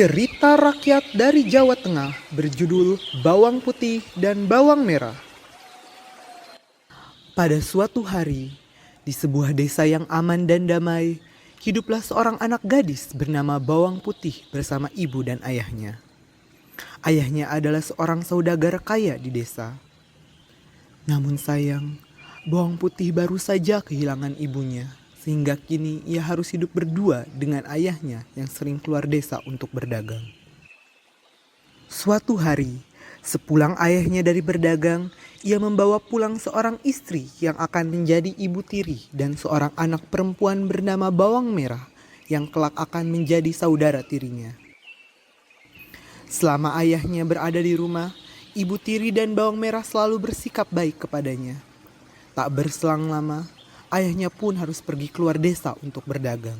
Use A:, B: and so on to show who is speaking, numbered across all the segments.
A: Cerita rakyat dari Jawa Tengah berjudul Bawang Putih dan Bawang Merah. Pada suatu hari, di sebuah desa yang aman dan damai, hiduplah seorang anak gadis bernama Bawang Putih bersama ibu dan ayahnya. Ayahnya adalah seorang saudagar kaya di desa. Namun sayang, Bawang Putih baru saja kehilangan ibunya, sehingga kini ia harus hidup berdua dengan ayahnya yang sering keluar desa untuk berdagang. Suatu hari, sepulang ayahnya dari berdagang, ia membawa pulang seorang istri yang akan menjadi ibu tiri dan seorang anak perempuan bernama Bawang Merah yang kelak akan menjadi saudara tirinya. Selama ayahnya berada di rumah, ibu tiri dan Bawang Merah selalu bersikap baik kepadanya. Tak berselang lama, ayahnya pun harus pergi keluar desa untuk berdagang.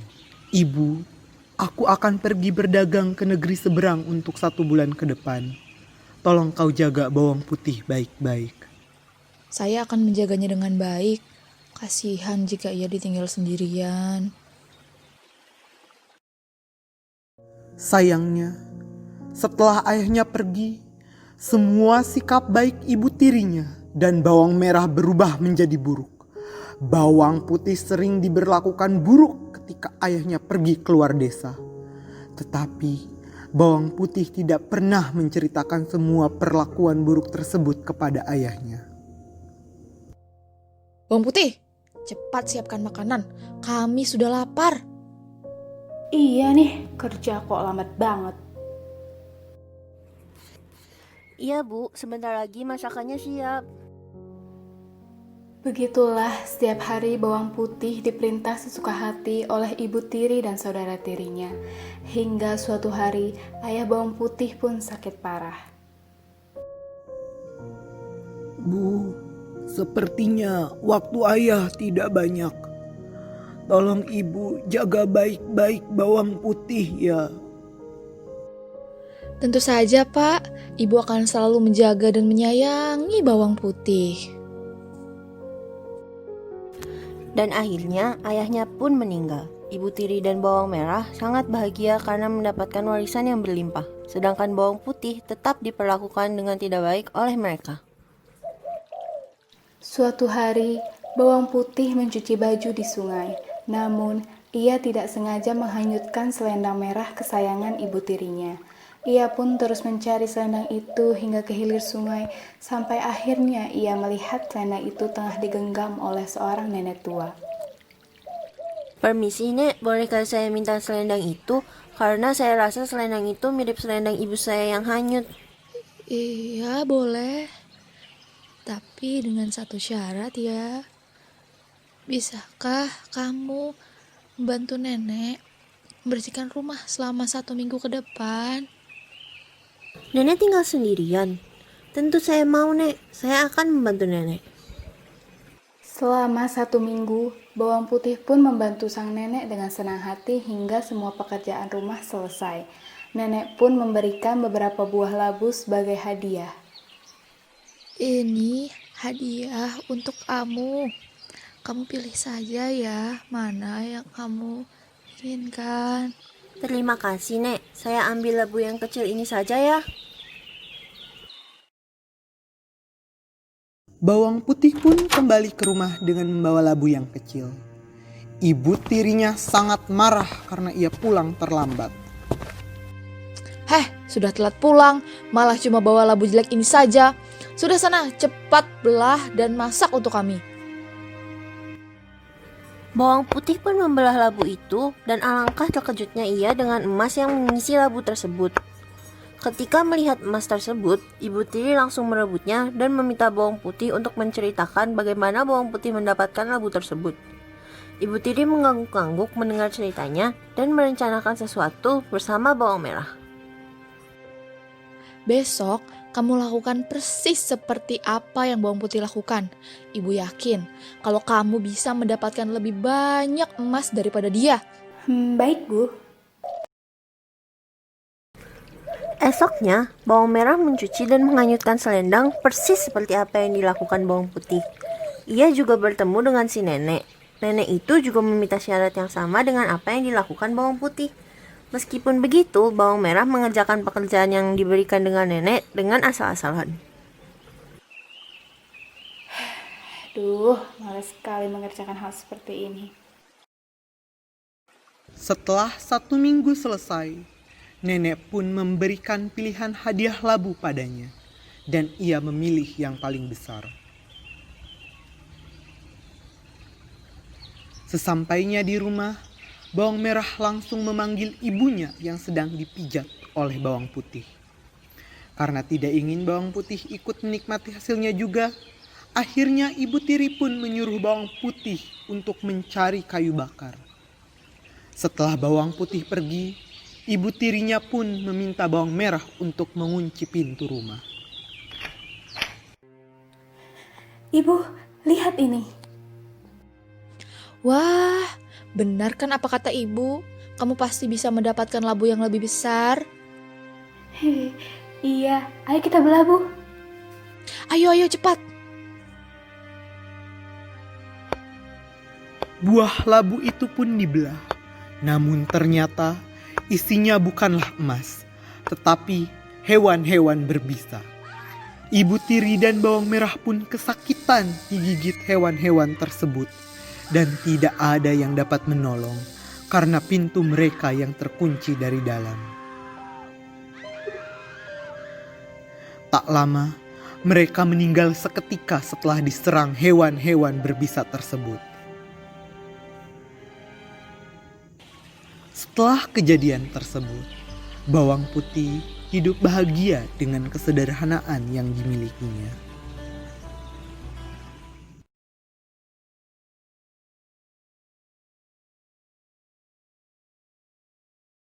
A: Ibu, aku akan pergi berdagang ke negeri seberang untuk 1 bulan ke depan. Tolong kau jaga Bawang Putih baik-baik.
B: Saya akan menjaganya dengan baik. Kasihan jika ia ditinggal sendirian.
A: Sayangnya, setelah ayahnya pergi, semua sikap baik ibu tirinya dan Bawang Merah berubah menjadi buruk. Bawang Putih sering diberlakukan buruk ketika ayahnya pergi keluar desa. Tetapi Bawang Putih tidak pernah menceritakan semua perlakuan buruk tersebut kepada ayahnya.
B: Bawang Putih, cepat siapkan makanan. Kami sudah lapar.
C: Iya nih, kerja kok lambat banget.
D: Iya Bu, sebentar lagi masakannya siap.
C: Begitulah setiap hari Bawang Putih diperintah sesuka hati oleh ibu tiri dan saudara tirinya. Hingga suatu hari ayah Bawang Putih pun sakit parah.
A: Bu, sepertinya waktu ayah tidak banyak. Tolong ibu jaga baik-baik Bawang Putih ya.
B: Tentu saja, Pak. Ibu akan selalu menjaga dan menyayangi Bawang Putih.
D: Dan akhirnya ayahnya pun meninggal. Ibu tiri dan Bawang Merah sangat bahagia karena mendapatkan warisan yang berlimpah. Sedangkan Bawang Putih tetap diperlakukan dengan tidak baik oleh mereka.
C: Suatu hari Bawang Putih mencuci baju di sungai. Namun ia tidak sengaja menghanyutkan selendang merah kesayangan ibu tirinya. Ia pun terus mencari selendang itu hingga ke hilir sungai, sampai akhirnya ia melihat selendang itu tengah digenggam oleh seorang nenek tua.
D: Permisi Nek, bolehkah saya minta selendang itu? Karena saya rasa selendang itu mirip selendang ibu saya yang hanyut.
B: Iya, boleh. Tapi dengan satu syarat ya. Bisakah kamu membantu nenek membersihkan rumah selama 1 minggu ke depan?
D: Nenek tinggal sendirian. Tentu saya mau Nek, saya akan membantu nenek.
C: Selama 1 minggu, Bawang Putih pun membantu sang nenek dengan senang hati hingga semua pekerjaan rumah selesai. Nenek pun memberikan beberapa buah labu sebagai hadiah.
B: Ini hadiah untuk kamu. Kamu pilih saja ya, mana yang kamu inginkan.
D: Terima kasih Nek, saya ambil labu yang kecil ini saja ya.
A: Bawang Putih pun kembali ke rumah dengan membawa labu yang kecil. Ibu tirinya sangat marah karena ia pulang terlambat.
B: Sudah telat pulang, malah cuma bawa labu jelek ini saja. Sudah sana, cepat belah dan masak untuk kami.
D: Bawang Putih pun membelah labu itu dan alangkah terkejutnya ia dengan emas yang mengisi labu tersebut. Ketika melihat emas tersebut, ibu tiri langsung merebutnya dan meminta Bawang Putih untuk menceritakan bagaimana Bawang Putih mendapatkan labu tersebut. Ibu tiri mengangguk-angguk mendengar ceritanya dan merencanakan sesuatu bersama Bawang Merah.
B: Besok, kamu lakukan persis seperti apa yang Bawang Putih lakukan. Ibu yakin kalau kamu bisa mendapatkan lebih banyak emas daripada dia.
C: Baik Bu.
D: Esoknya, Bawang Merah mencuci dan menghanyutkan selendang persis seperti apa yang dilakukan Bawang Putih. Ia juga bertemu dengan si nenek. Nenek itu juga meminta syarat yang sama dengan apa yang dilakukan Bawang Putih. Meskipun begitu, bawang merah mengerjakan pekerjaan yang diberikan dengan nenek dengan asal-asalan.
C: Duh, malas sekali mengerjakan hal seperti ini.
A: Setelah 1 minggu selesai, nenek pun memberikan pilihan hadiah labu padanya, dan ia memilih yang paling besar. Sesampainya di rumah, bawang merah langsung memanggil ibunya yang sedang dipijat oleh bawang putih. Karena tidak ingin bawang putih ikut menikmati hasilnya juga, akhirnya ibu tiri pun menyuruh bawang putih untuk mencari kayu bakar. Setelah bawang putih pergi, ibu tirinya pun meminta bawang merah untuk mengunci pintu rumah.
C: Ibu, lihat ini.
B: Wah, benar kan apa kata ibu? Kamu pasti bisa mendapatkan labu yang lebih besar.
C: Hehe, iya, ayo kita berlabuh.
B: Ayo cepat.
A: Buah labu itu pun dibelah. Namun ternyata isinya bukanlah emas, tetapi hewan-hewan berbisa. Ibu tiri dan bawang merah pun kesakitan digigit hewan-hewan tersebut. Dan tidak ada yang dapat menolong karena pintu mereka yang terkunci dari dalam. Tak lama, mereka meninggal seketika setelah diserang hewan-hewan berbisa tersebut. Setelah kejadian tersebut, bawang putih hidup bahagia dengan kesederhanaan yang dimilikinya.